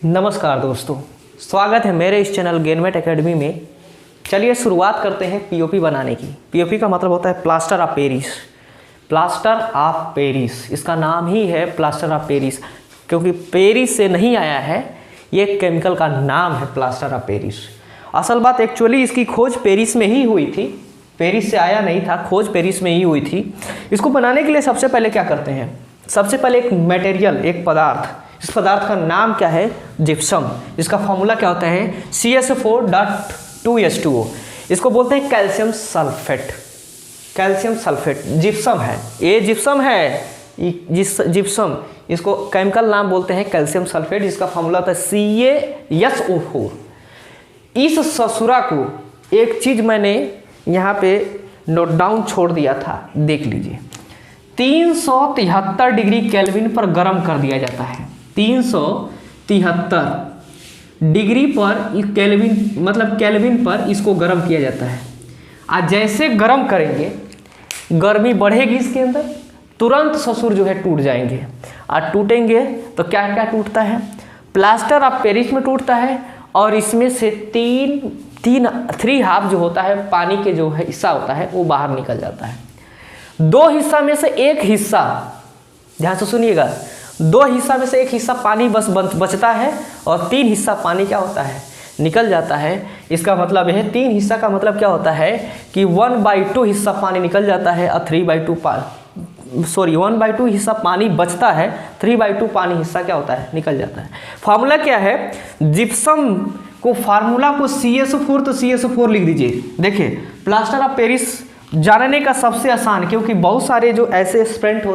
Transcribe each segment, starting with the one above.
नमस्कार दोस्तों, स्वागत है मेरे इस चैनल गेनमेट एकेडमी में। चलिए शुरुआत करते हैं पीओपी बनाने की। पीओपी का मतलब होता है plaster of Paris. Plaster of Paris, इसका नाम ही है प्लास्टर ऑफ पेरिस, क्योंकि पेरिस से नहीं आया है, ये केमिकल का नाम है प्लास्टर ऑफ पेरिस। असल बात एक्चुअली इसकी खोज पेरिस में ही हुई थी, पेरिस से आया नहीं था, खोज पेरिस में ही हुई थी। इसको बनाने के लिए सबसे पहले क्या करते हैं, सबसे पहले एक मटेरियल, एक पदार्थ, इस पदार्थ का नाम क्या है, जिप्सम। इसका फॉर्मूला क्या होता है, CS4.2H2O। इसको बोलते हैं calcium sulphate. Calcium sulphate gypsum है, ये जिप्सम है, जिप्सम, इसको केमिकल नाम बोलते हैं कैल्शियम सल्फेट। इसका फॉर्मूला होता है CaSO4। इस ससुरा को एक चीज मैंने यहाँ पे नोट डाउन छोड़ दिया था, देख लीजिए। 373 डिग्री केल्विन पर गर्म कर दिया जाता है। 373 डिग्री पर केल्विन, मतलब केल्विन पर इसको गर्म किया जाता है। आज जैसे गर्म करेंगे, गर्मी बढ़ेगी इसके अंदर, तुरंत ससुर जो है टूट जाएंगे। और टूटेंगे तो क्या क्या टूटता है, प्लास्टर ऑफ पेरिस में टूटता है, और इसमें से थ्री हाफ जो होता है, पानी के जो है हिस्सा होता है, वो बाहर निकल जाता है। दो हिस्सा में से एक हिस्सा, ध्यान से सुनिएगा, दो हिस्सा में से एक हिस्सा पानी बस बचता है, और 3 हिस्सा पानी क्या होता है, निकल जाता है। इसका मतलब है 3 हिस्सा का मतलब क्या होता है कि 1/2 हिस्सा पानी निकल जाता है, और 1/2 हिस्सा पानी बचता है, 3/2 पानी हिस्सा क्या होता है, निकल जाता है। फार्मूला क्या है, जिप्सम को फार्मूला को CS4, तो CS4 लिख दीजिए। देखिए प्लास्टर ऑफ पेरिस जानने का सबसे आसान, क्योंकि बहुत सारे जो ऐसे स्टूडेंट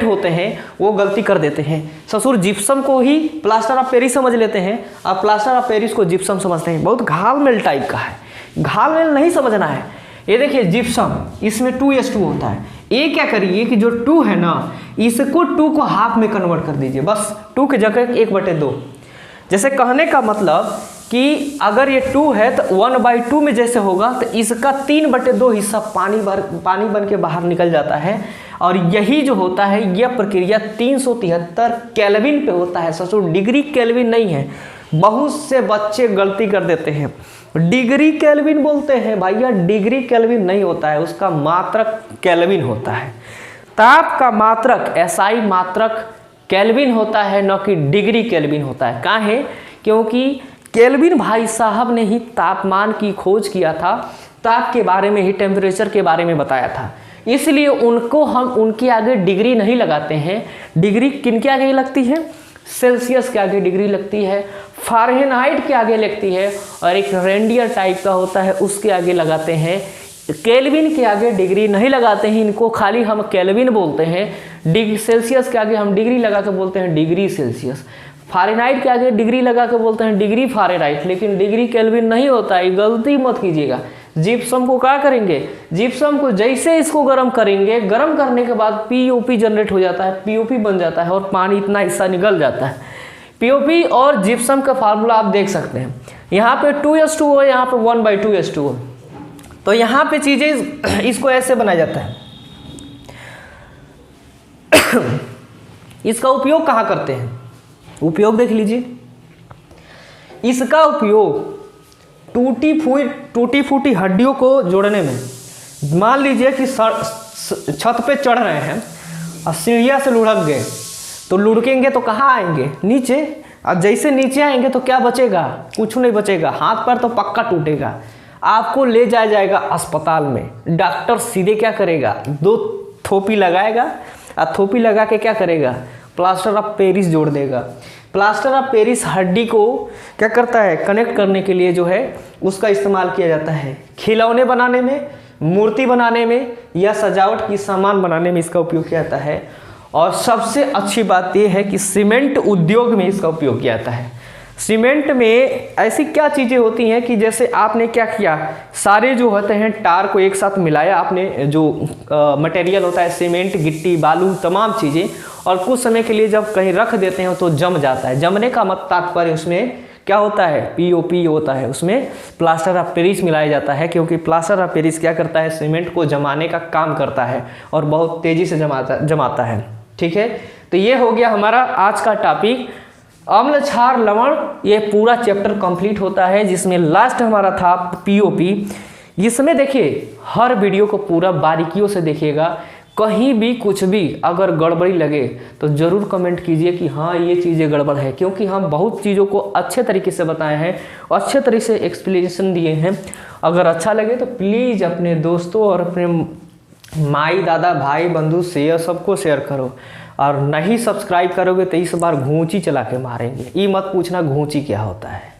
होते हैं वो गलती कर देते हैं। ससुर जिप्सम को ही प्लास्टर ऑफ पेरिस समझ लेते हैं, और प्लास्टर ऑफ पेरिस को जिप्सम समझते हैं। बहुत घालमेल टाइप का है, घालमेल नहीं समझना है। ये देखिए जिप्सम, इसमें 2S2 होता है। ये क्या करिए कि जो 2 है ना, इसको 2 को हाफ में कन्वर्ट कर दीजिए, बस 2 की जगह 1/2। जैसे कहने का मतलब कि अगर ये 2 है तो 1/2 में जैसे होगा, तो इसका 3/2 हिस्सा पानी बन के बाहर निकल जाता है। और यही जो होता है, यह प्रक्रिया 373 केल्विन पे होता है। ससुर डिग्री केल्विन नहीं है, बहुत से बच्चे गलती कर देते हैं, डिग्री केल्विन बोलते हैं। भैया डिग्री केल्विन नहीं होता है, उसका मात्रक केल्विन होता है। ताप का मात्रक SI मात्रक केल्विन होता है, न कि डिग्री केल्विन होता है। काहे, क्योंकि केल्विन भाई साहब ने ही तापमान की खोज किया था, ताप के बारे में ही, टेम्परेचर के बारे में बताया था, इसलिए उनको हम उनके आगे डिग्री नहीं लगाते हैं। डिग्री किनके आगे लगती है, सेल्सियस के आगे डिग्री लगती है, फ़ारेनहाइट के आगे लगती है, और एक रेंडियर टाइप का होता है उसके आगे लगाते हैं। केल्विन के आगे डिग्री नहीं लगाते हैं, इनको खाली हम केल्विन बोलते हैं। डिग्री सेल्सियस के आगे हम डिग्री लगा के बोलते हैं डिग्री सेल्सियस, फ़ारेनहाइट के आगे डिग्री लगा के बोलते हैं डिग्री फ़ारेनहाइट, लेकिन डिग्री केल्विन नहीं होता है, गलती मत कीजिएगा। जिप्सम को क्या करेंगे, जिप्सम को जैसे इसको गर्म करेंगे, गर्म करने के बाद POP जनरेट हो जाता है, POP बन जाता है, और पानी इतना हिस्सा निकल जाता है। POP और जिप्सम का फार्मूला आप देख सकते हैं, यहाँ पे 2S2O, यहाँ पे 1/2H2O। तो यहाँ पे चीज़ें इसको ऐसे बनाया जाता है। इसका उपयोग कहाँ करते हैं, उपयोग देख लीजिए। इसका उपयोग टूटी फूटी हड्डियों को जोड़ने में। मान लीजिए कि छत पे चढ़ रहे हैं और सीढ़ियाँ से लुढ़क गए, तो लुढ़केंगे तो कहाँ आएंगे, नीचे। और जैसे नीचे आएंगे तो क्या बचेगा, कुछ नहीं बचेगा, हाथ पैर तो पक्का टूटेगा। आपको ले जाया जाएगा अस्पताल में, डॉक्टर सीधे क्या करेगा, 2 थोपी लगाएगा, और थोपी लगा के क्या करेगा, प्लास्टर ऑफ पेरिस जोड़ देगा। प्लास्टर ऑफ पेरिस हड्डी को क्या करता है, कनेक्ट करने के लिए जो है उसका इस्तेमाल किया जाता है। खिलौने बनाने में, मूर्ति बनाने में, या सजावट की सामान बनाने में इसका उपयोग किया जाता है। और सबसे अच्छी बात यह है कि सीमेंट उद्योग में इसका उपयोग किया जाता है। सीमेंट में ऐसी क्या चीज़ें होती हैं कि जैसे आपने क्या किया, सारे जो होते हैं टार को एक साथ मिलाया आपने, जो मटेरियल होता है सीमेंट, गिट्टी, बालू, तमाम चीज़ें, और कुछ समय के लिए जब कहीं रख देते हैं तो जम जाता है। जमने का मत तात्पर्य उसमें क्या होता है, POP होता है, उसमें प्लास्टर ऑफ पेरिस मिलाया जाता है, क्योंकि प्लास्टर ऑफ पेरिस क्या करता है, सीमेंट को जमाने का काम करता है, और बहुत तेज़ी से जमाता है। ठीक है, तो ये हो गया हमारा आज का टॉपिक। अम्ल क्षार लवण, ये पूरा चैप्टर कंप्लीट होता है, जिसमें लास्ट हमारा था पीओपी। इसमें देखिए हर वीडियो को पूरा बारीकियों से देखिएगा, कहीं भी कुछ भी अगर गड़बड़ी लगे तो ज़रूर कमेंट कीजिए कि हाँ ये चीज़ें गड़बड़ है, क्योंकि हम बहुत चीज़ों को अच्छे तरीके से बताए हैं, अच्छे तरीके से एक्सप्लेनेशन दिए हैं। अगर अच्छा लगे तो प्लीज़ अपने दोस्तों और अपने माई दादा भाई बंधु शेयर सबको शेयर करो, और नहीं सब्सक्राइब करोगे तो इस बार घूंची चला के मारेंगे। ये मत पूछना घूंची क्या होता है।